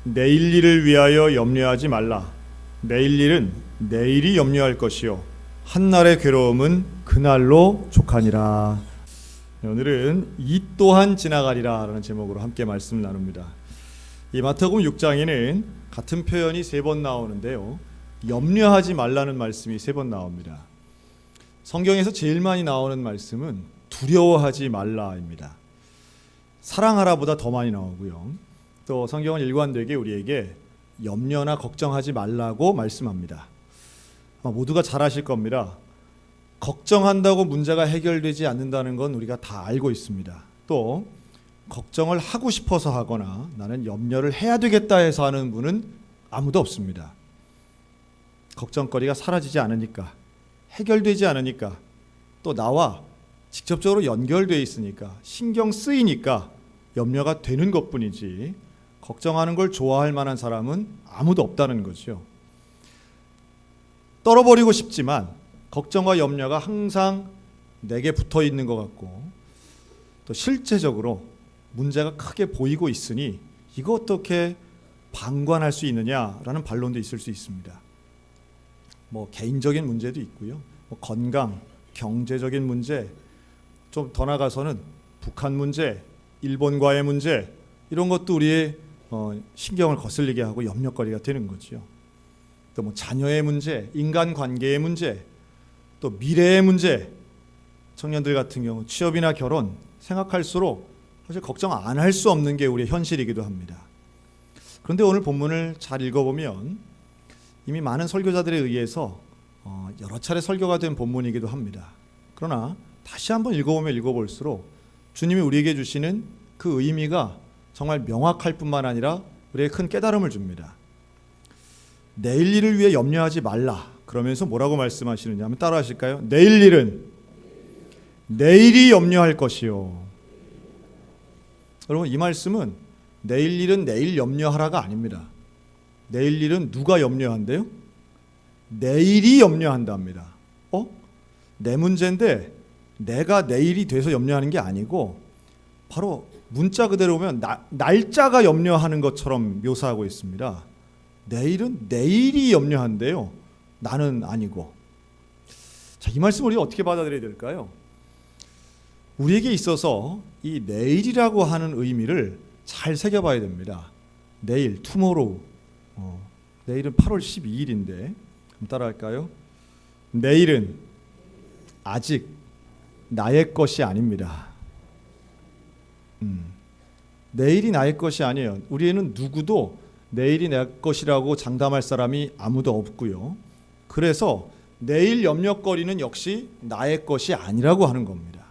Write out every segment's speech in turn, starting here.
내일 일을 위하여 염려하지 말라. 내일 일은 내일이 염려할 것이요 한날의 괴로움은 그날로 족하니라. 오늘은 이 또한 지나가리라 라는 제목으로 함께 말씀 나눕니다. 이 마태복음 6장에는 같은 표현이 3번 나오는데요, 염려하지 말라는 말씀이 3번 나옵니다. 성경에서 제일 많이 나오는 말씀은 두려워하지 말라입니다. 사랑하라보다 더 많이 나오고요, 또 성경은 일관되게 우리에게 염려나 걱정하지 말라고 말씀합니다. 모두가 잘 아실 겁니다. 걱정한다고 문제가 해결되지 않는다는 건 우리가 다 알고 있습니다. 또 걱정을 하고 싶어서 하거나 나는 염려를 해야 되겠다 해서 하는 분은 아무도 없습니다. 걱정거리가 사라지지 않으니까, 해결되지 않으니까, 또 나와 직접적으로 연결되어 있으니까, 신경 쓰이니까 염려가 되는 것뿐이지, 걱정하는 걸 좋아할 만한 사람은 아무도 없다는 거죠. 떨어버리고 싶지만 걱정과 염려가 항상 내게 붙어 있는 것 같고, 또 실제적으로 문제가 크게 보이고 있으니 이거 어떻게 방관할 수 있느냐라는 반론도 있을 수 있습니다. 개인적인 문제도 있고요, 건강, 경제적인 문제, 좀 더 나가서는 북한 문제, 일본과의 문제, 이런 것도 우리의 신경을 거슬리게 하고 염려거리가 되는 거죠. 또 자녀의 문제, 인간관계의 문제, 또 미래의 문제, 청년들 같은 경우 취업이나 결혼 생각할수록 사실 걱정 안 할 수 없는 게 우리의 현실이기도 합니다. 그런데 오늘 본문을 잘 읽어보면 이미 많은 설교자들에 의해서 여러 차례 설교가 된 본문이기도 합니다. 그러나 다시 한번 읽어보면 읽어볼수록 주님이 우리에게 주시는 그 의미가 정말 명확할 뿐만 아니라 우리에게 큰 깨달음을 줍니다. 내일 일을 위해 염려하지 말라 그러면서 뭐라고 말씀하시느냐 하면 따라 하실까요? 내일 일은 내일이 염려할 것이요. 여러분, 이 말씀은 내일 일은 내일 염려하라가 아닙니다. 내일 일은 누가 염려한대요? 내일이 염려한답니다. 내 문제인데 내가 내일이 돼서 염려하는 게 아니고, 바로 문자 그대로 보면 날짜가 염려하는 것처럼 묘사하고 있습니다. 내일은 내일이 염려한대요, 나는 아니고. 자, 이 말씀을 우리가 어떻게 받아들여야 될까요? 우리에게 있어서 이 내일이라고 하는 의미를 잘 새겨봐야 됩니다. 내일, tomorrow. 내일은 8월 12일인데 따라할까요? 내일은 아직 나의 것이 아닙니다. 내일이 나의 것이 아니에요. 우리에는 누구도 내일이 내 것이라고 장담할 사람이 아무도 없고요. 그래서 내일 염려거리는 역시 나의 것이 아니라고 하는 겁니다.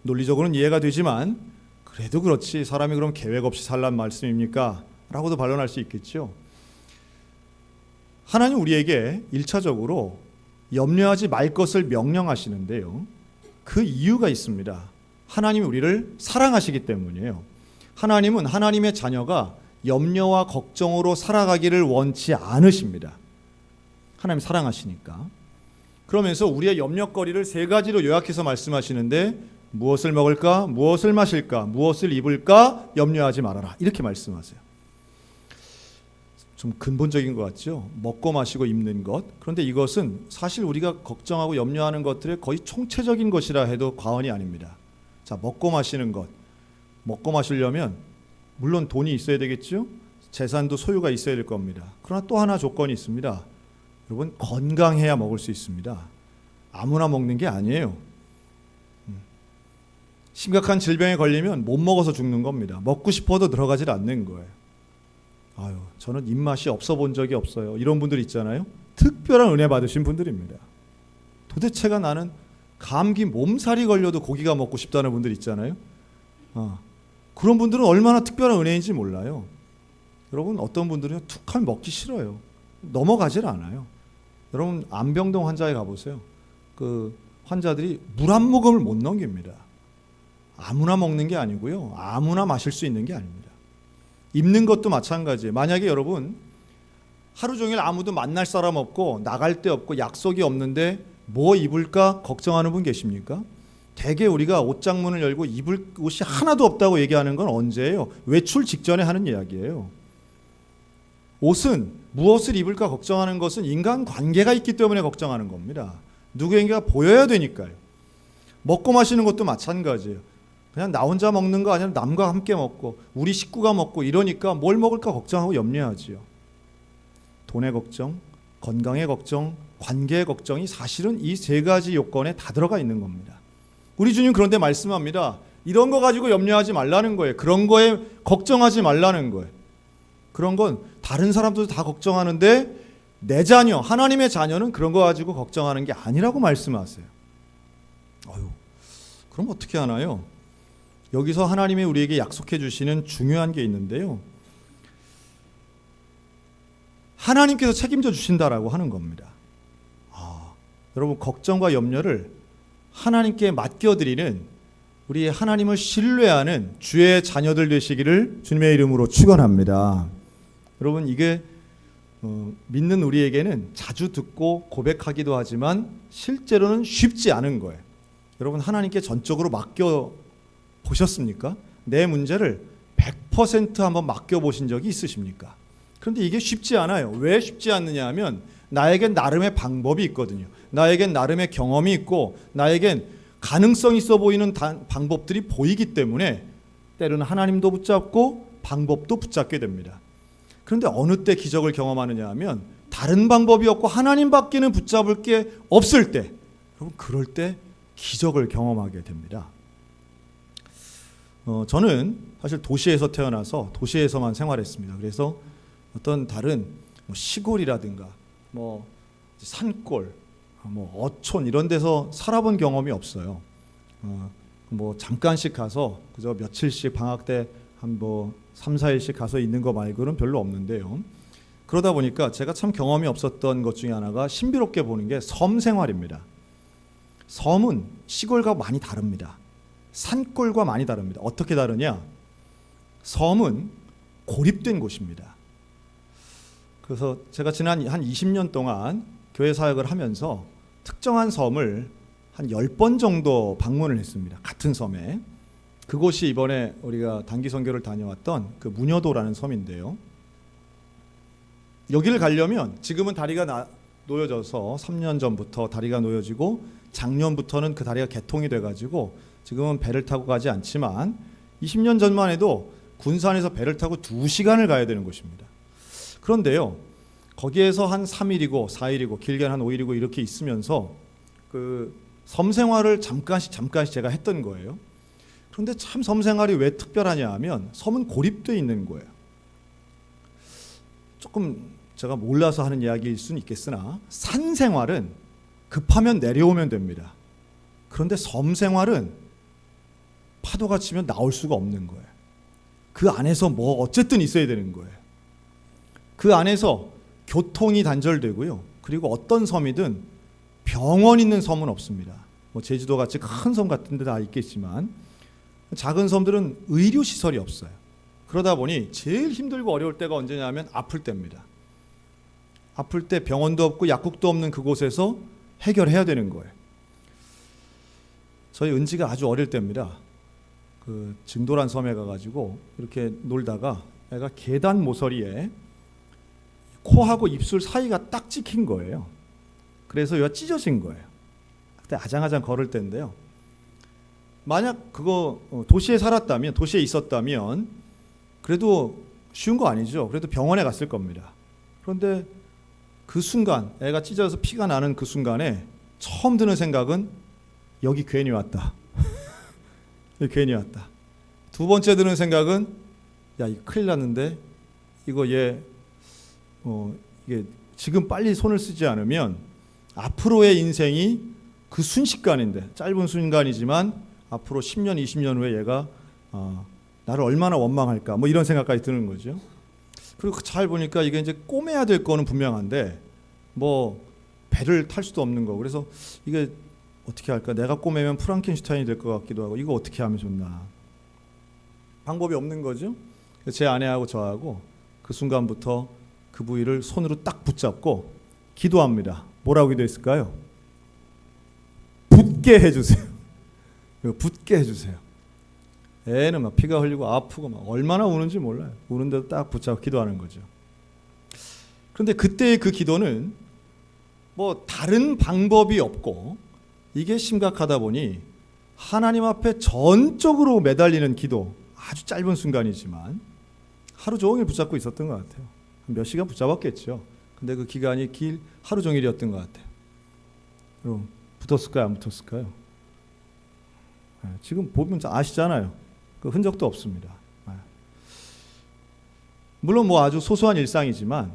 논리적으로는 이해가 되지만 그래도 그렇지, 사람이 그럼 계획 없이 살란 말씀입니까? 라고도 반론할 수 있겠죠. 하나님 우리에게 1차적으로 염려하지 말 것을 명령하시는데요, 그 이유가 있습니다. 하나님이 우리를 사랑하시기 때문이에요. 하나님은 하나님의 자녀가 염려와 걱정으로 살아가기를 원치 않으십니다. 하나님 사랑하시니까. 그러면서 우리의 염려거리를 3가지로 요약해서 말씀하시는데, 무엇을 먹을까? 무엇을 마실까? 무엇을 입을까? 염려하지 말아라, 이렇게 말씀하세요. 좀 근본적인 것 같죠? 먹고 마시고 입는 것. 그런데 이것은 사실 우리가 걱정하고 염려하는 것들의 거의 총체적인 것이라 해도 과언이 아닙니다. 자, 먹고 마시는 것. 먹고 마시려면 물론 돈이 있어야 되겠죠? 재산도 소유가 있어야 될 겁니다. 그러나 또 하나 조건이 있습니다. 여러분, 건강해야 먹을 수 있습니다. 아무나 먹는 게 아니에요. 심각한 질병에 걸리면 못 먹어서 죽는 겁니다. 먹고 싶어도 들어가질 않는 거예요. 저는 입맛이 없어 본 적이 없어요, 이런 분들 있잖아요. 특별한 은혜 받으신 분들입니다. 도대체가 나는 감기 몸살이 걸려도 고기가 먹고 싶다는 분들 있잖아요. 그런 분들은 얼마나 특별한 은혜인지 몰라요. 여러분, 어떤 분들은 툭 하면 먹기 싫어요. 넘어가질 않아요. 여러분, 안병동 환자에 가보세요. 그 환자들이 물 한 모금을 못 넘깁니다. 아무나 먹는 게 아니고요, 아무나 마실 수 있는 게 아닙니다. 입는 것도 마찬가지예요. 만약에 여러분 하루 종일 아무도 만날 사람 없고 나갈 데 없고 약속이 없는데 뭐 입을까 걱정하는 분 계십니까? 대개 우리가 옷장문을 열고 입을 옷이 하나도 없다고 얘기하는 건 언제예요? 외출 직전에 하는 이야기예요. 옷은 무엇을 입을까 걱정하는 것은 인간 관계가 있기 때문에 걱정하는 겁니다. 누구에게가 보여야 되니까요. 먹고 마시는 것도 마찬가지예요. 그냥 나 혼자 먹는 거 아니라 남과 함께 먹고 우리 식구가 먹고 이러니까 뭘 먹을까 걱정하고 염려하지요. 돈의 걱정, 건강의 걱정, 관계의 걱정이 사실은 이 세 가지 요건에 다 들어가 있는 겁니다. 우리 주님 그런데 말씀합니다. 이런 거 가지고 염려하지 말라는 거예요. 그런 거에 걱정하지 말라는 거예요. 그런 건 다른 사람들도 다 걱정하는데 내 자녀, 하나님의 자녀는 그런 거 가지고 걱정하는 게 아니라고 말씀하세요. 그럼 어떻게 하나요? 여기서 하나님이 우리에게 약속해 주시는 중요한 게 있는데요. 하나님께서 책임져 주신다라고 하는 겁니다. 여러분 걱정과 염려를 하나님께 맡겨드리는 우리 하나님을 신뢰하는 주의 자녀들 되시기를 주님의 이름으로 축원합니다. 여러분 이게 믿는 우리에게는 자주 듣고 고백하기도 하지만 실제로는 쉽지 않은 거예요. 여러분 하나님께 전적으로 맡겨 보셨습니까? 내 문제를 100% 한번 맡겨 보신 적이 있으십니까? 그런데 이게 쉽지 않아요. 왜 쉽지 않느냐 하면 나에겐 나름의 방법이 있거든요. 나에겐 나름의 경험이 있고 나에겐 가능성 있어 보이는 방법들이 보이기 때문에 때로는 하나님도 붙잡고 방법도 붙잡게 됩니다. 그런데 어느 때 기적을 경험하느냐 하면 다른 방법이 없고 하나님밖에는 붙잡을 게 없을 때, 여러분 그럴 때 기적을 경험하게 됩니다. 저는 사실 도시에서 태어나서 도시에서만 생활했습니다. 그래서 어떤 다른 시골이라든가 산골, 어촌 이런 데서 살아본 경험이 없어요. 잠깐씩 가서 그저 며칠씩 방학 때 한 3, 4일씩 가서 있는 거 말고는 별로 없는데요. 그러다 보니까 제가 참 경험이 없었던 것 중에 하나가 신비롭게 보는 게 섬 생활입니다. 섬은 시골과 많이 다릅니다. 산골과 많이 다릅니다. 어떻게 다르냐? 섬은 고립된 곳입니다. 그래서 제가 지난 한 20년 동안 교회 사역을 하면서 특정한 섬을 한 10번 정도 방문을 했습니다. 같은 섬에. 그곳이 이번에 우리가 단기 선교를 다녀왔던 그 문여도라는 섬인데요. 여기를 가려면 지금은 다리가 놓여져서 3년 전부터 다리가 놓여지고 작년부터는 그 다리가 개통이 돼가지고 지금은 배를 타고 가지 않지만 20년 전만 해도 군산에서 배를 타고 2시간을 가야 되는 곳입니다. 그런데요, 거기에서 한 3일이고 4일이고 길게는 한 5일이고 이렇게 있으면서 그 섬 생활을 잠깐씩 제가 했던 거예요. 그런데 참 섬 생활이 왜 특별하냐 하면 섬은 고립되어 있는 거예요. 조금 제가 몰라서 하는 이야기일 수는 있겠으나 산 생활은 급하면 내려오면 됩니다. 그런데 섬 생활은 파도가 치면 나올 수가 없는 거예요. 그 안에서 어쨌든 있어야 되는 거예요. 그 안에서 교통이 단절되고요. 그리고 어떤 섬이든 병원 있는 섬은 없습니다. 제주도 같이 큰 섬 같은 데 다 있겠지만 작은 섬들은 의료시설이 없어요. 그러다 보니 제일 힘들고 어려울 때가 언제냐 하면 아플 때입니다. 아플 때 병원도 없고 약국도 없는 그곳에서 해결해야 되는 거예요. 저희 은지가 아주 어릴 때입니다. 그 증도란 섬에 가가지고 이렇게 놀다가 애가 계단 모서리에 코하고 입술 사이가 딱 찍힌 거예요. 그래서 얘가 찢어진 거예요. 그때 아장아장 걸을 때인데요. 만약 그거 도시에 살았다면, 도시에 있었다면 그래도 쉬운 거 아니죠. 그래도 병원에 갔을 겁니다. 그런데 그 순간 애가 찢어져서 피가 나는 그 순간에 처음 드는 생각은 여기 괜히 왔다. 여기 괜히 왔다. 두 번째 드는 생각은 야, 이거 큰일 났는데 이거 이게 지금 빨리 손을 쓰지 않으면 앞으로의 인생이 그 순식간인데, 짧은 순간이지만 앞으로 10년, 20년 후에 얘가 나를 얼마나 원망할까 이런 생각까지 드는 거죠. 그리고 잘 보니까 이게 이제 꼬매야 될 거는 분명한데 배를 탈 수도 없는 거. 그래서 이게 어떻게 할까? 내가 꼬매면 프랑켄슈타인이 될 것 같기도 하고 이거 어떻게 하면 좋나? 방법이 없는 거죠. 제 아내하고 저하고 그 순간부터 그 부위를 손으로 딱 붙잡고 기도합니다. 뭐라고 기도했을까요? 붓게 해주세요. 붓게 해주세요. 애는 막 피가 흘리고 아프고 막 얼마나 우는지 몰라요. 우는데도 딱 붙잡고 기도하는 거죠. 그런데 그때의 그 기도는 뭐 다른 방법이 없고 이게 심각하다 보니 하나님 앞에 전적으로 매달리는 기도, 아주 짧은 순간이지만 하루 종일 붙잡고 있었던 것 같아요. 몇 시간 붙잡았겠죠. 근데 그 기간이 하루 종일이었던 것 같아요. 여러분, 붙었을까요? 안 붙었을까요? 지금 보면 아시잖아요. 그 흔적도 없습니다. 물론 뭐 아주 소소한 일상이지만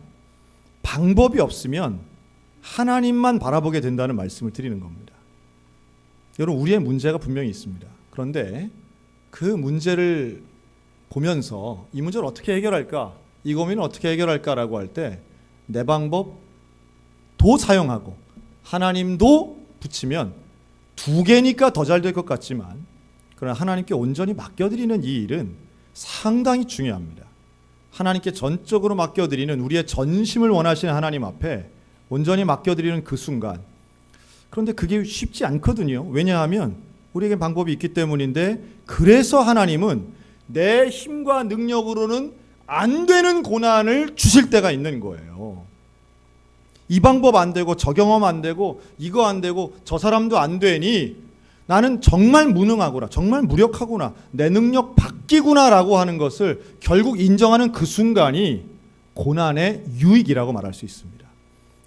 방법이 없으면 하나님만 바라보게 된다는 말씀을 드리는 겁니다. 여러분, 우리의 문제가 분명히 있습니다. 그런데 그 문제를 보면서 이 문제를 어떻게 해결할까, 이 고민을 어떻게 해결할까라고 할 때 내 방법도 사용하고 하나님도 붙이면 두 개니까 더 잘 될 것 같지만, 그러나 하나님께 온전히 맡겨드리는 이 일은 상당히 중요합니다. 하나님께 전적으로 맡겨드리는, 우리의 전심을 원하시는 하나님 앞에 온전히 맡겨드리는 그 순간, 그런데 그게 쉽지 않거든요. 왜냐하면 우리에게 방법이 있기 때문인데, 그래서 하나님은 내 힘과 능력으로는 안 되는 고난을 주실 때가 있는 거예요. 이 방법 안 되고 저 경험 안 되고 이거 안 되고 저 사람도 안 되니 나는 정말 무능하구나, 정말 무력하구나, 내 능력 바뀌구나라고 하는 것을 결국 인정하는 그 순간이 고난의 유익이라고 말할 수 있습니다.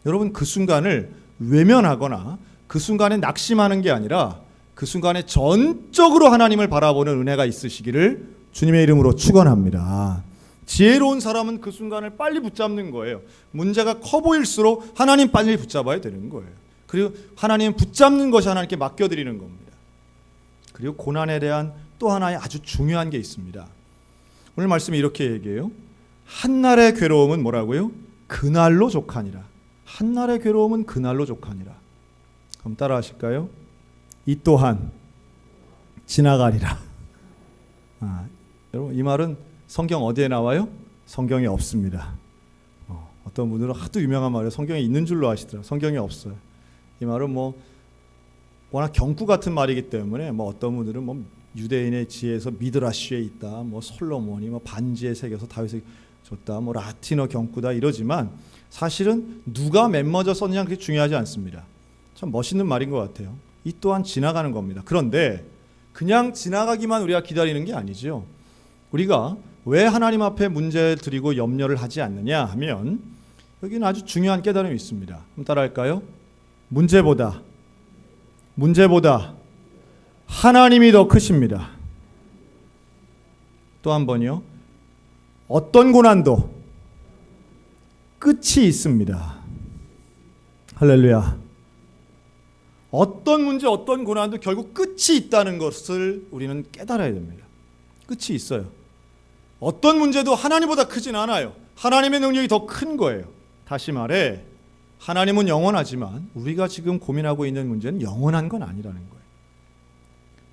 여러분, 그 순간을 외면하거나 그 순간에 낙심하는 게 아니라 그 순간에 전적으로 하나님을 바라보는 은혜가 있으시기를 주님의 이름으로 축원합니다. 지혜로운 사람은 그 순간을 빨리 붙잡는 거예요. 문제가 커 보일수록 하나님 빨리 붙잡아야 되는 거예요. 그리고 하나님 붙잡는 것이 하나님께 맡겨드리는 겁니다. 그리고 고난에 대한 또 하나의 아주 중요한 게 있습니다. 오늘 말씀이 이렇게 얘기해요. 한날의 괴로움은 뭐라고요? 그날로 족하니라. 한날의 괴로움은 그날로 족하니라. 그럼 따라 하실까요? 이 또한 지나가리라. 여러분, 이 말은 성경 어디에 나와요? 성경에 없습니다. 어떤 분들은 하도 유명한 말이에요. 성경에 있는 줄로 아시더라고요. 성경에 없어요. 이 말은 뭐 워낙 경구 같은 말이기 때문에 뭐 어떤 분들은 뭐 유대인의 지혜에서 미드라시에 있다, 뭐 솔로몬이 뭐 반지에 새겨서 다윗에 줬다, 뭐 라틴어 경구다 이러지만 사실은 누가 맨 먼저 썼느냐 그게 중요하지 않습니다. 참 멋있는 말인 것 같아요. 이 또한 지나가는 겁니다. 그런데 그냥 지나가기만 우리가 기다리는 게 아니죠. 우리가 왜 하나님 앞에 문제 드리고 염려를 하지 않느냐 하면 여기는 아주 중요한 깨달음이 있습니다. 그럼 따라할까요? 문제보다 하나님이 더 크십니다. 또 한 번요. 어떤 고난도 끝이 있습니다. 할렐루야. 어떤 문제, 어떤 고난도 결국 끝이 있다는 것을 우리는 깨달아야 됩니다. 끝이 있어요. 어떤 문제도 하나님보다 크진 않아요. 하나님의 능력이 더 큰 거예요. 다시 말해, 하나님은 영원하지만 우리가 지금 고민하고 있는 문제는 영원한 건 아니라는 거예요.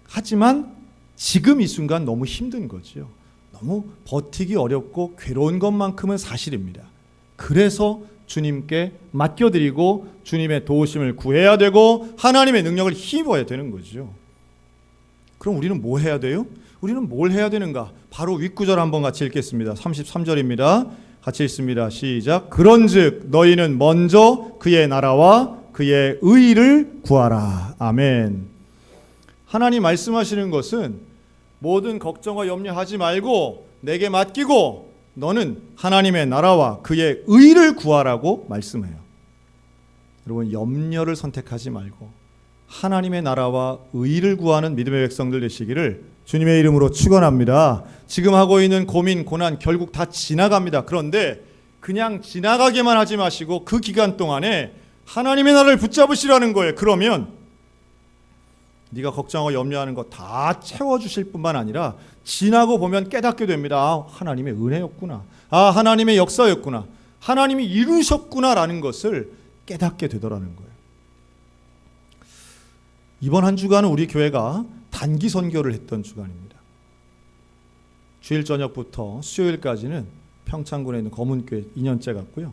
하지만 지금 이 순간 너무 힘든 거죠. 너무 버티기 어렵고 괴로운 것만큼은 사실입니다. 그래서 주님께 맡겨드리고 주님의 도우심을 구해야 되고 하나님의 능력을 힘입어야 되는 거죠. 그럼 우리는 뭐 해야 돼요? 우리는 뭘 해야 되는가? 바로 윗구절 한번 같이 읽겠습니다. 33절입니다. 같이 읽습니다. 시작. 그런즉 너희는 먼저 그의 나라와 그의 의를 구하라. 아멘. 하나님 말씀하시는 것은 모든 걱정과 염려하지 말고 내게 맡기고 너는 하나님의 나라와 그의 의를 구하라고 말씀해요. 여러분, 염려를 선택하지 말고 하나님의 나라와 의를 구하는 믿음의 백성들 되시기를 주님의 이름으로 축원합니다. 지금 하고 있는 고민, 고난 결국 다 지나갑니다. 그런데 그냥 지나가게만 하지 마시고 그 기간 동안에 하나님의 나라를 붙잡으시라는 거예요. 그러면 네가 걱정하고 염려하는 거 다 채워주실 뿐만 아니라 지나고 보면 깨닫게 됩니다. 아, 하나님의 은혜였구나. 아, 하나님의 역사였구나. 하나님이 이루셨구나라는 것을 깨닫게 되더라는 거예요. 이번 한 주간은 우리 교회가 단기 선교를 했던 주간입니다. 주일 저녁부터 수요일까지는 평창군에 있는 검은교회 2년째 갔고요.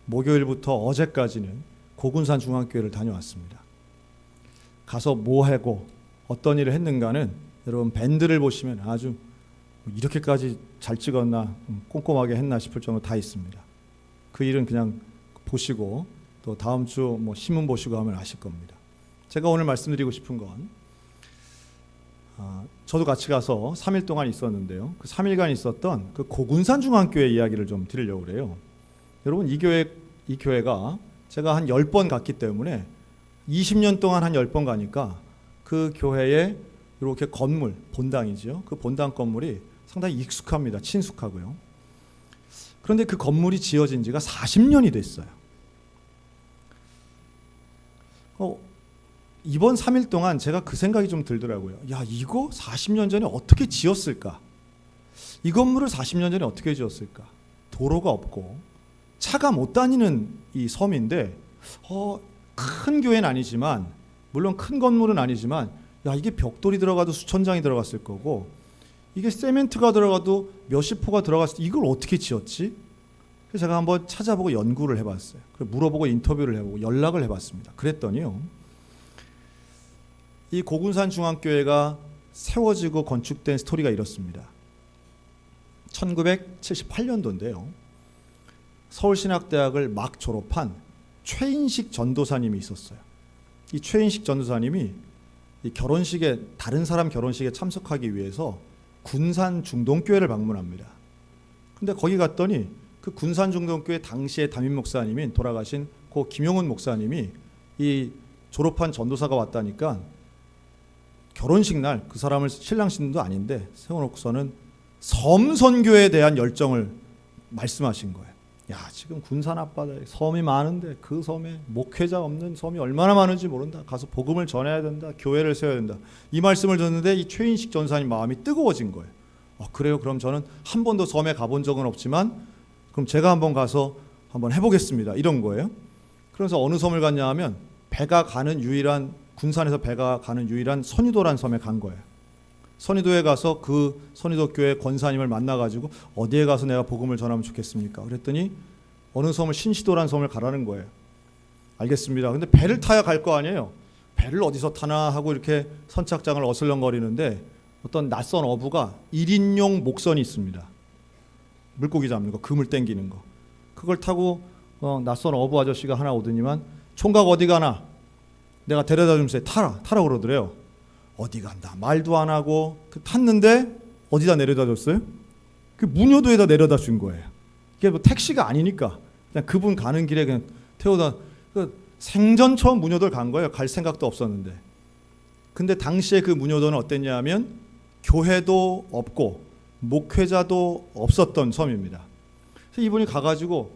목요일부터 어제까지는 고군산 중앙교회를 다녀왔습니다. 가서 뭐 하고 어떤 일을 했는가는 여러분 밴드를 보시면 아주 이렇게까지 잘 찍었나 꼼꼼하게 했나 싶을 정도로 다 있습니다. 그 일은 그냥 보시고 또 다음 주 뭐 신문 보시고 하면 아실 겁니다. 제가 오늘 말씀드리고 싶은 건 저도 같이 가서 3일 동안 있었는데요. 그 3일간 있었던 그 고군산 중앙교회 이야기를 좀 드리려고 그래요. 여러분 이 교회가 제가 한 10번 갔기 때문에 20년 동안 한 10번 가니까 그 교회에 이렇게 건물, 본당이죠. 그 본당 건물이 상당히 익숙합니다. 친숙하고요. 그런데 그 건물이 지어진 지가 40년이 됐어요. 이번 3일 동안 제가 그 생각이 좀 들더라고요. 야, 이거 40년 전에 어떻게 지었을까? 이 건물을 40년 전에 어떻게 지었을까? 도로가 없고 차가 못 다니는 이 섬인데 큰 교회는 아니지만, 물론 큰 건물은 아니지만, 야, 이게 벽돌이 들어가도 수천 장이 들어갔을 거고 이게 세멘트가 들어가도 몇십 포가 들어갔을 때 이걸 어떻게 지었지? 그래서 제가 한번 찾아보고 연구를 해봤어요. 물어보고 인터뷰를 해보고 연락을 해봤습니다. 그랬더니요, 이 고군산 중앙교회가 세워지고 건축된 스토리가 이렇습니다. 1978년도인데요. 서울신학대학을 막 졸업한 최인식 전도사님이 있었어요. 이 최인식 전도사님이 이 결혼식에, 다른 사람 결혼식에 참석하기 위해서 군산 중동교회를 방문합니다. 근데 거기 갔더니 그 군산 중동교회 당시의 담임 목사님인 돌아가신 고 김용훈 목사님이 이 졸업한 전도사가 왔다니까 결혼식 날 그 사람을 신랑 신부도 아닌데 세워놓고서는 섬 선교에 대한 열정을 말씀하신 거예요. 야, 지금 군산 앞바다에 섬이 많은데 그 섬에 목회자 없는 섬이 얼마나 많은지 모른다. 가서 복음을 전해야 된다. 교회를 세워야 된다. 이 말씀을 듣는데 이 최인식 전사님 마음이 뜨거워진 거예요. 그래요? 그럼 저는 한 번도 섬에 가본 적은 없지만 그럼 제가 한번 가서 한번 해보겠습니다. 이런 거예요. 그래서 어느 섬을 갔냐 하면 군산에서 배가 가는 유일한 선유도란 섬에 간 거예요. 선유도에 가서 그 선유도 교회 권사님을 만나가지고 어디에 가서 내가 복음을 전하면 좋겠습니까? 그랬더니 어느 섬을 신시도란 섬을 가라는 거예요. 알겠습니다. 근데 배를 타야 갈 거 아니에요. 배를 어디서 타나 하고 이렇게 선착장을 어슬렁거리는데 어떤 낯선 어부가 1인용 목선이 있습니다. 물고기 잡는 거, 그물 땡기는 거. 그걸 타고 낯선 어부 아저씨가 하나 오더니만 총각 어디 가나? 내가 데려다 주면서 타라 그러더래요. 어디 간다 말도 안 하고 탔는데 어디다 내려다 줬어요? 그 문효도에다 내려다 준 거예요. 이게 뭐 택시가 아니니까 그냥 그분 가는 길에 그냥 태워다, 생전 처음 문효도를 간 거예요. 갈 생각도 없었는데. 근데 당시에 그 문효도는 어땠냐 하면 교회도 없고 목회자도 없었던 섬입니다. 그래서 이분이 가가지고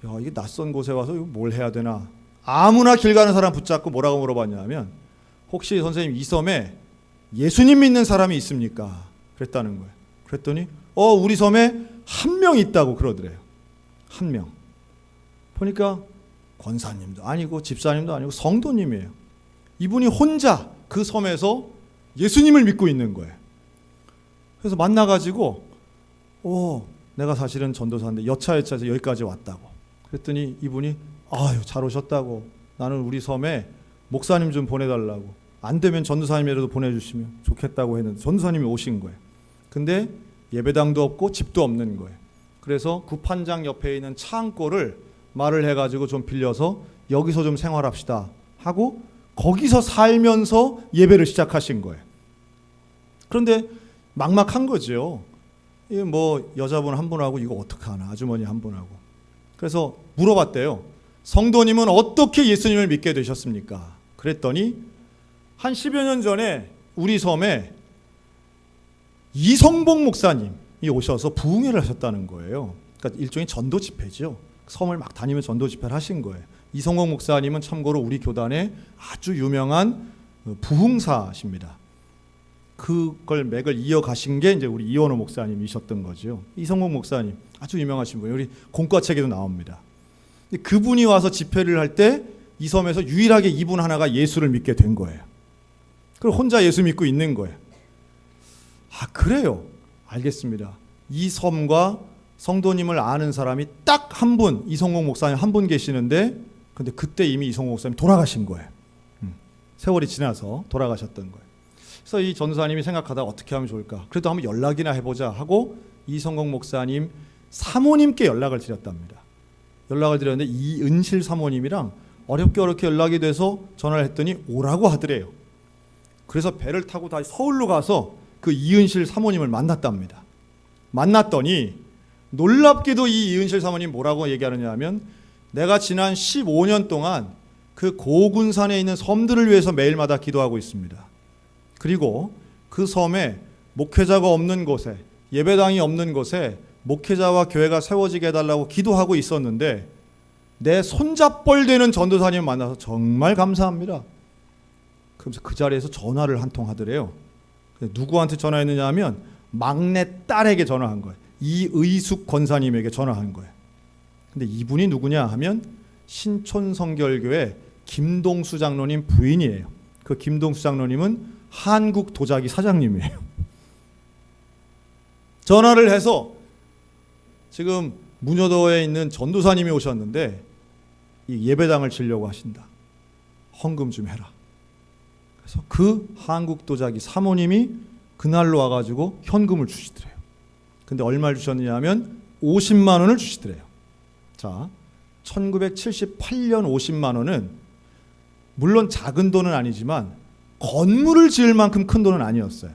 야, 이게 낯선 곳에 와서 이거 뭘 해야 되나, 아무나 길 가는 사람 붙잡고 뭐라고 물어봤냐 하면 혹시 선생님 이 섬에 예수님 믿는 사람이 있습니까? 그랬다는 거예요. 그랬더니 우리 섬에 한 명 있다고 그러더래요. 한 명. 보니까 권사님도 아니고 집사님도 아니고 성도님이에요. 이분이 혼자 그 섬에서 예수님을 믿고 있는 거예요. 그래서 만나가지고 내가 사실은 전도사인데 여차여차해서 여기까지 왔다고. 그랬더니 이분이 아유 잘 오셨다고, 나는 우리 섬에 목사님 좀 보내달라고, 안 되면 전도사님이라도 보내주시면 좋겠다고 했는데 전도사님이 오신 거예요. 근데 예배당도 없고 집도 없는 거예요. 그래서 구판장 옆에 있는 창고를 말을 해가지고 좀 빌려서 여기서 좀 생활합시다 하고 거기서 살면서 예배를 시작하신 거예요. 그런데 막막한 거죠. 이게 뭐 여자분 한 분하고 이거 어떡하나, 아주머니 한 분하고. 그래서 물어봤대요. 성도님은 어떻게 예수님을 믿게 되셨습니까? 그랬더니 한 10여 년 전에 우리 섬에 이성복 목사님이 오셔서 부흥회를 하셨다는 거예요. 그러니까 일종의 전도 집회죠. 섬을 막 다니면서 전도 집회를 하신 거예요. 이성복 목사님은 참고로 우리 교단의 아주 유명한 부흥사십니다. 그걸 맥을 이어가신 게 이제 우리 이원호 목사님이셨던 거죠. 이성복 목사님 아주 유명하신 분이에요. 우리 공과책에도 나옵니다. 그분이 와서 집회를 할 때 이 섬에서 유일하게 이분 하나가 예수를 믿게 된 거예요. 그리고 혼자 예수 믿고 있는 거예요. 그래요. 알겠습니다. 이 섬과 성도님을 아는 사람이 딱 한 분, 이성복 목사님 한 분 계시는데, 근데 그때 이미 이성복 목사님 돌아가신 거예요. 세월이 지나서 돌아가셨던 거예요. 그래서 이 전도사님이 생각하다 어떻게 하면 좋을까? 그래도 한번 연락이나 해보자 하고 이성복 목사님 사모님께 연락을 드렸답니다. 연락을 드렸는데 이은실 사모님이랑 어렵게 연락이 돼서 전화를 했더니 오라고 하더래요. 그래서 배를 타고 다시 서울로 가서 그 이은실 사모님을 만났답니다. 만났더니 놀랍게도 이 이은실 사모님 뭐라고 얘기하느냐 하면, 내가 지난 15년 동안 그 고군산에 있는 섬들을 위해서 매일마다 기도하고 있습니다. 그리고 그 섬에 목회자가 없는 곳에, 예배당이 없는 곳에 목회자와 교회가 세워지게 해달라고 기도하고 있었는데 내 손잡벌 되는 전도사님 만나서 정말 감사합니다. 그러면서 그 자리에서 전화를 한 통 하더래요. 누구한테 전화했느냐 하면 막내 딸에게 전화한 거예요. 이의숙 권사님에게 전화한 거예요. 근데 이분이 누구냐 하면 신촌성결교회 김동수 장로님 부인이에요. 그 김동수 장로님은 한국 도자기 사장님이에요. 전화를 해서 지금 문여도에 있는 전도사님이 오셨는데 이 예배당을 지려고 하신다. 헌금 좀 해라. 그래서 그 한국 도자기 사모님이 그날로 와가지고 현금을 주시더래요. 근데 얼마를 주셨느냐 하면 50만 원을 주시더래요. 자, 1978년 50만 원은 물론 작은 돈은 아니지만 건물을 지을 만큼 큰 돈은 아니었어요.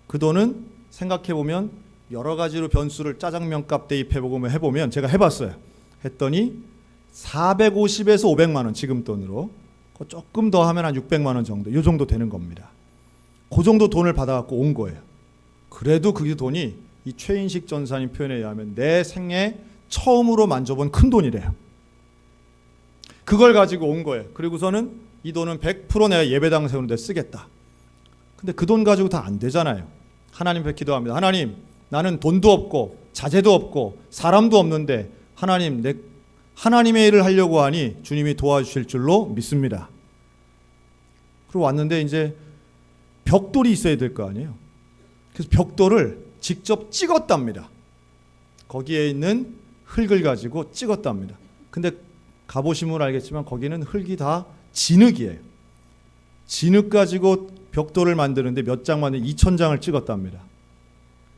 그 돈은 생각해보면 여러 가지로 변수를 짜장면값 대입해보면 제가 해봤어요. 했더니 450에서 500만 원 지금 돈으로 조금 더 하면 한 600만 원 정도, 이 정도 되는 겁니다. 그 정도 돈을 받아갖고 온 거예요. 그래도 그 돈이 이 최인식 전사님 표현에 의하면 내 생애 처음으로 만져본 큰 돈이래요. 그걸 가지고 온 거예요. 그리고서는 이 돈은 100% 내가 예배당 세우는 데 쓰겠다. 근데 그 돈 가지고 다 안 되잖아요. 하나님 앞에 기도합니다. 하나님, 나는 돈도 없고 자재도 없고 사람도 없는데 하나님, 하나님의 일을 하려고 하니 주님이 도와주실 줄로 믿습니다. 그리고 왔는데 이제 벽돌이 있어야 될 거 아니에요. 그래서 벽돌을 직접 찍었답니다. 거기에 있는 흙을 가지고 찍었답니다. 근데 가보시면 알겠지만 거기는 흙이 다 진흙이에요. 진흙 가지고 벽돌을 만드는데 몇 장 만든 2,000장을 찍었답니다.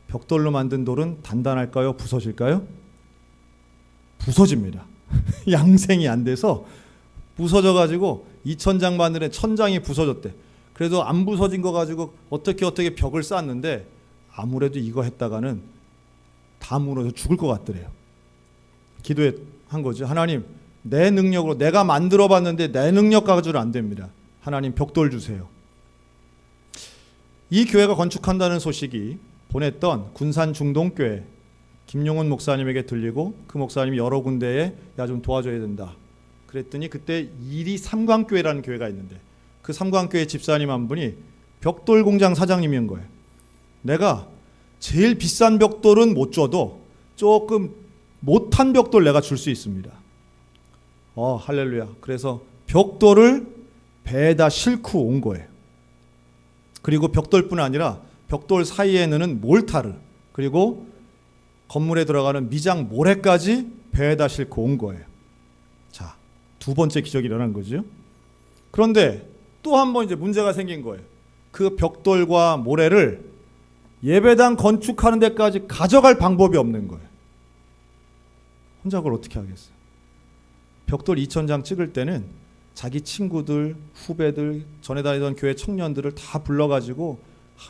벽돌로 만든 돌은 단단할까요? 부서질까요? 부서집니다. 양생이 안 돼서 부서져가지고 2,000장 만드는 1,000장이 부서졌대. 그래도 안 부서진 거 가지고 어떻게 벽을 쌓았는데 아무래도 이거 했다가는 다 무너져 죽을 것 같더래요. 기도한 거죠. 하나님, 내 능력으로 내가 만들어 봤는데 내 능력 가지고는 안 됩니다. 하나님, 벽돌 주세요. 이 교회가 건축한다는 소식이 보냈던 군산 중동교회 김용훈 목사님에게 들리고 그 목사님이 여러 군데에 야 좀 도와줘야 된다. 그랬더니 그때 이리 삼광교회라는 교회가 있는데 그 삼광교회 집사님 한 분이 벽돌 공장 사장님인 거예요. 내가 제일 비싼 벽돌은 못 줘도 조금 못한 벽돌 내가 줄 수 있습니다. 할렐루야. 그래서 벽돌을 배에다 싣고 온 거예요. 그리고 벽돌뿐 아니라 벽돌 사이에 넣는 몰타르, 그리고 건물에 들어가는 미장 모래까지 배에다 싣고 온 거예요. 자, 두 번째 기적이 일어난 거죠. 그런데 또 한 번 이제 문제가 생긴 거예요. 그 벽돌과 모래를 예배당 건축하는 데까지 가져갈 방법이 없는 거예요. 혼자 그걸 어떻게 하겠어요? 벽돌 2,000장 찍을 때는 자기 친구들, 후배들, 전에 다니던 교회 청년들을 다 불러가지고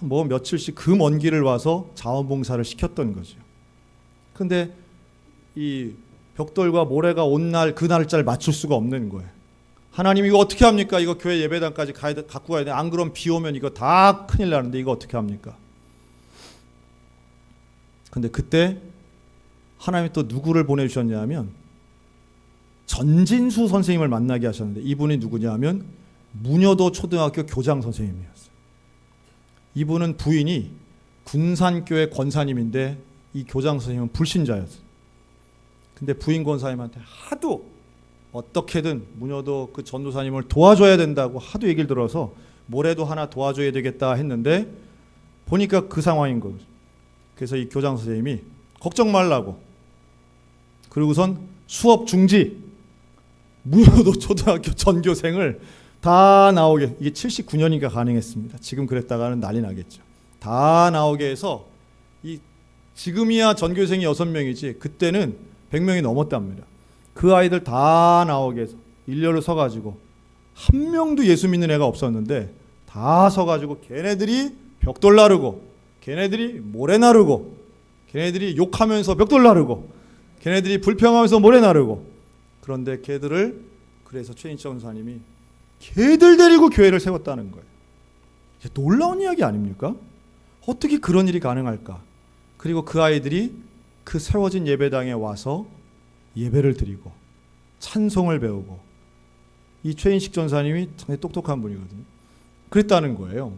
뭐 며칠씩 그 먼 길을 와서 자원봉사를 시켰던 거죠. 근데 이 벽돌과 모래가 온 날 그 날짜를 맞출 수가 없는 거예요. 하나님, 이거 어떻게 합니까? 이거 교회 예배당까지 갖고 가야 돼. 안 그러면 비 오면 이거 다 큰일 나는데 이거 어떻게 합니까? 근데 그때 하나님이 또 누구를 보내주셨냐 하면 전진수 선생님을 만나게 하셨는데 이분이 누구냐 하면 문여도 초등학교 교장 선생님이었어요. 이분은 부인이 군산교회 권사님인데 이 교장 선생님은 불신자였어요. 근데 부인 권사님한테 하도 어떻게든 문여도 그 전도사님을 도와줘야 된다고 하도 얘기를 들어서 뭐래도 하나 도와줘야 되겠다 했는데 보니까 그 상황인 거예요. 그래서 이 교장 선생님이 걱정 말라고, 그리고선 수업 중지, 문여도 초등학교 전교생을 다 나오게, 이게 79년인가 가능했습니다. 지금 그랬다가는 난리 나겠죠. 다 나오게 해서 지금이야 전교생이 6명이지 그때는 100명이 넘었답니다. 그 아이들 다 나오게 해서 일렬로 서가지고 한 명도 예수 믿는 애가 없었는데 다 서가지고 걔네들이 벽돌 나르고 걔네들이 모래 나르고 걔네들이 욕하면서 벽돌 나르고 걔네들이 불평하면서 모래 나르고 그런데 걔들을 그래서 최인식 전사님이 걔들 데리고 교회를 세웠다는 거예요. 놀라운 이야기 아닙니까? 어떻게 그런 일이 가능할까? 그리고 그 아이들이 그 세워진 예배당에 와서 예배를 드리고 찬송을 배우고 이 최인식 전사님이 상당히 똑똑한 분이거든요. 그랬다는 거예요.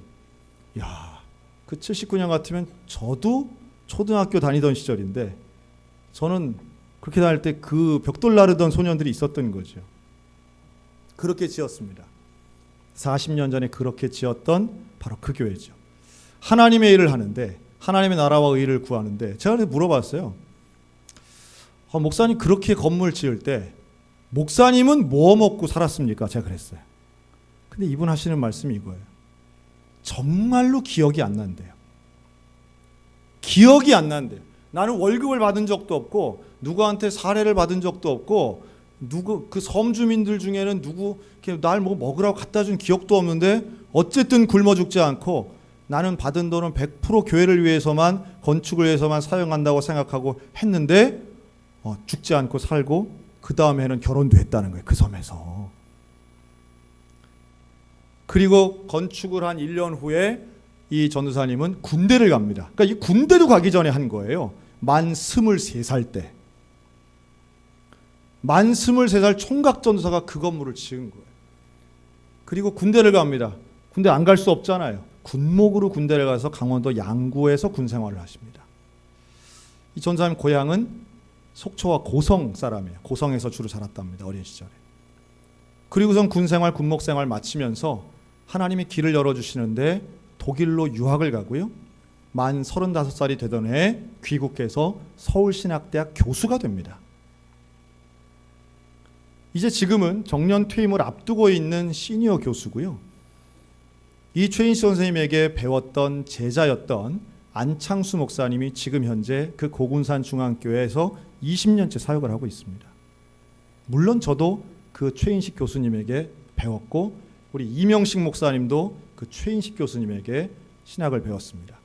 야, 그 79년 같으면 저도 초등학교 다니던 시절인데 저는 그렇게 다닐 때 그 벽돌 나르던 소년들이 있었던 거죠. 그렇게 지었습니다. 40년 전에 그렇게 지었던 바로 그 교회죠. 하나님의 일을 하는데 하나님의 나라와 의를 구하는데 제가 물어봤어요. 목사님 그렇게 건물 지을 때 목사님은 뭐 먹고 살았습니까? 제가 그랬어요. 근데 이분 하시는 말씀이 이거예요. 정말로 기억이 안 난대요. 기억이 안 난대요. 나는 월급을 받은 적도 없고 누구한테 사례를 받은 적도 없고 누구 그 섬 주민들 중에는 누구 날 뭐 먹으라고 갖다 준 기억도 없는데 어쨌든 굶어 죽지 않고 나는 받은 돈은 100% 교회를 위해서만 건축을 위해서만 사용한다고 생각하고 했는데 죽지 않고 살고 그 다음에는 결혼도 했다는 거예요. 그 섬에서. 그리고 건축을 한 1년 후에 이 전도사님은 군대를 갑니다. 그러니까 이 군대도 가기 전에 한 거예요. 만 23살 때. 만 23살 총각 전도사가 그 건물을 지은 거예요. 그리고 군대를 갑니다. 군대 안 갈 수 없잖아요. 군목으로 군대를 가서 강원도 양구에서 군 생활을 하십니다. 이 전도사님 고향은 속초와 고성 사람이에요. 고성에서 주로 자랐답니다. 어린 시절에. 그리고선 군 생활, 군목 생활 마치면서 하나님이 길을 열어주시는데 독일로 유학을 가고요. 만 35살이 되던 해 귀국해서 서울신학대학 교수가 됩니다. 이제 지금은 정년 퇴임을 앞두고 있는 시니어 교수고요. 이 최인식 선생님에게 배웠던 제자였던 안창수 목사님이 지금 현재 그 고군산 중앙교회에서 20년째 사역을 하고 있습니다. 물론 저도 그 최인식 교수님에게 배웠고 우리 이명식 목사님도 그 최인식 교수님에게 신학을 배웠습니다.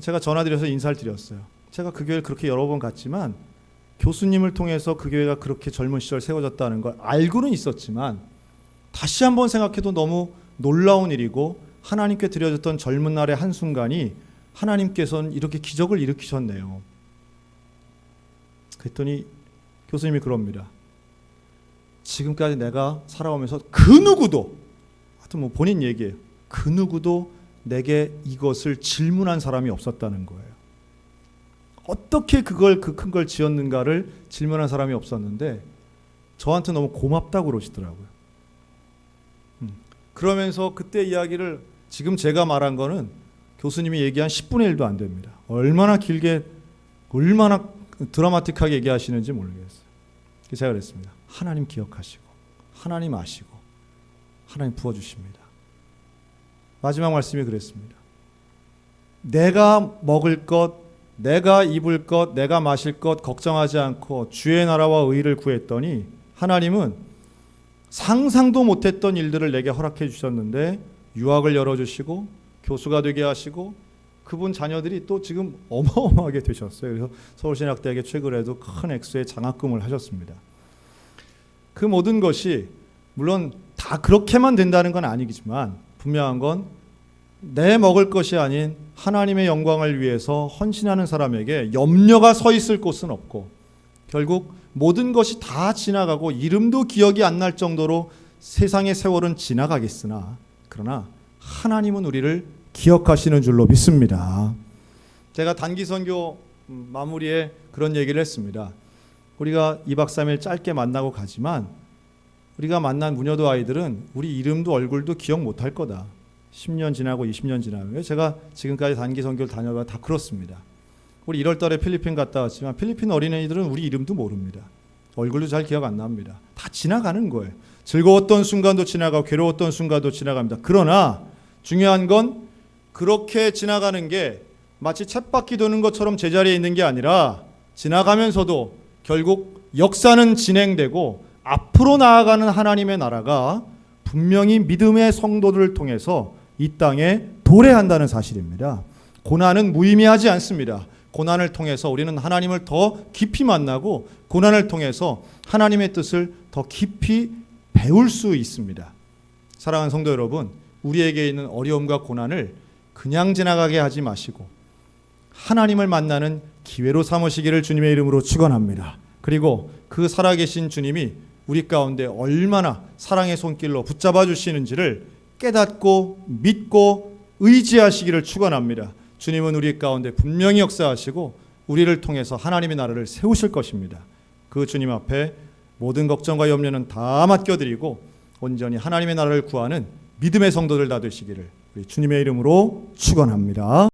제가 전화드려서 인사를 드렸어요. 제가 그 교회를 그렇게 여러 번 갔지만 교수님을 통해서 그 교회가 그렇게 젊은 시절 세워졌다는 걸 알고는 있었지만 다시 한번 생각해도 너무 놀라운 일이고 하나님께 드려졌던 젊은 날의 한순간이 하나님께서는 이렇게 기적을 일으키셨네요. 그랬더니 교수님이 그럽니다. 지금까지 내가 살아오면서 그 누구도, 하여튼 뭐 본인 얘기예요. 그 누구도 내게 이것을 질문한 사람이 없었다는 거예요. 어떻게 그걸 그 큰 걸 지었는가를 질문한 사람이 없었는데 저한테 너무 고맙다고 그러시더라고요. 그러면서 그때 이야기를 지금 제가 말한 거는 교수님이 얘기한 10분의 1도 안 됩니다. 얼마나 길게 얼마나 드라마틱하게 얘기하시는지 모르겠어요. 제가 그랬습니다. 하나님 기억하시고 하나님 아시고 하나님 부어주십니다. 마지막 말씀이 그랬습니다. 내가 먹을 것, 내가 입을 것, 내가 마실 것 걱정하지 않고 주의 나라와 의를 구했더니 하나님은 상상도 못했던 일들을 내게 허락해 주셨는데 유학을 열어주시고 교수가 되게 하시고 그분 자녀들이 또 지금 어마어마하게 되셨어요. 그래서 서울신학대학에 최근에도 큰 액수의 장학금을 하셨습니다. 그 모든 것이 물론 다 그렇게만 된다는 건 아니지만 분명한 건 내 먹을 것이 아닌 하나님의 영광을 위해서 헌신하는 사람에게 염려가 서 있을 곳은 없고 결국 모든 것이 다 지나가고 이름도 기억이 안 날 정도로 세상의 세월은 지나가겠으나 그러나 하나님은 우리를 기억하시는 줄로 믿습니다. 제가 단기 선교 마무리에 그런 얘기를 했습니다. 우리가 2박 3일 짧게 만나고 가지만 우리가 만난 무녀도 아이들은 우리 이름도 얼굴도 기억 못할 거다. 10년 지나고 20년 지나면 제가 지금까지 단기 선교를 다녀봐 다 그렇습니다. 우리 1월 달에 필리핀 갔다 왔지만 필리핀 어린애들은 우리 이름도 모릅니다. 얼굴도 잘 기억 안 납니다. 다 지나가는 거예요. 즐거웠던 순간도 지나가고 괴로웠던 순간도 지나갑니다. 그러나 중요한 건 그렇게 지나가는 게 마치 쳇바퀴 도는 것처럼 제자리에 있는 게 아니라 지나가면서도 결국 역사는 진행되고 앞으로 나아가는 하나님의 나라가 분명히 믿음의 성도들을 통해서 이 땅에 도래한다는 사실입니다. 고난은 무의미하지 않습니다. 고난을 통해서 우리는 하나님을 더 깊이 만나고 고난을 통해서 하나님의 뜻을 더 깊이 배울 수 있습니다. 사랑하는 성도 여러분, 우리에게 있는 어려움과 고난을 그냥 지나가게 하지 마시고 하나님을 만나는 기회로 삼으시기를 주님의 이름으로 축원합니다. 그리고 그 살아계신 주님이 우리 가운데 얼마나 사랑의 손길로 붙잡아 주시는지를 깨닫고 믿고 의지하시기를 축원합니다. 주님은 우리 가운데 분명히 역사하시고 우리를 통해서 하나님의 나라를 세우실 것입니다. 그 주님 앞에 모든 걱정과 염려는 다 맡겨드리고 온전히 하나님의 나라를 구하는 믿음의 성도들 다 되시기를 우리 주님의 이름으로 축원합니다.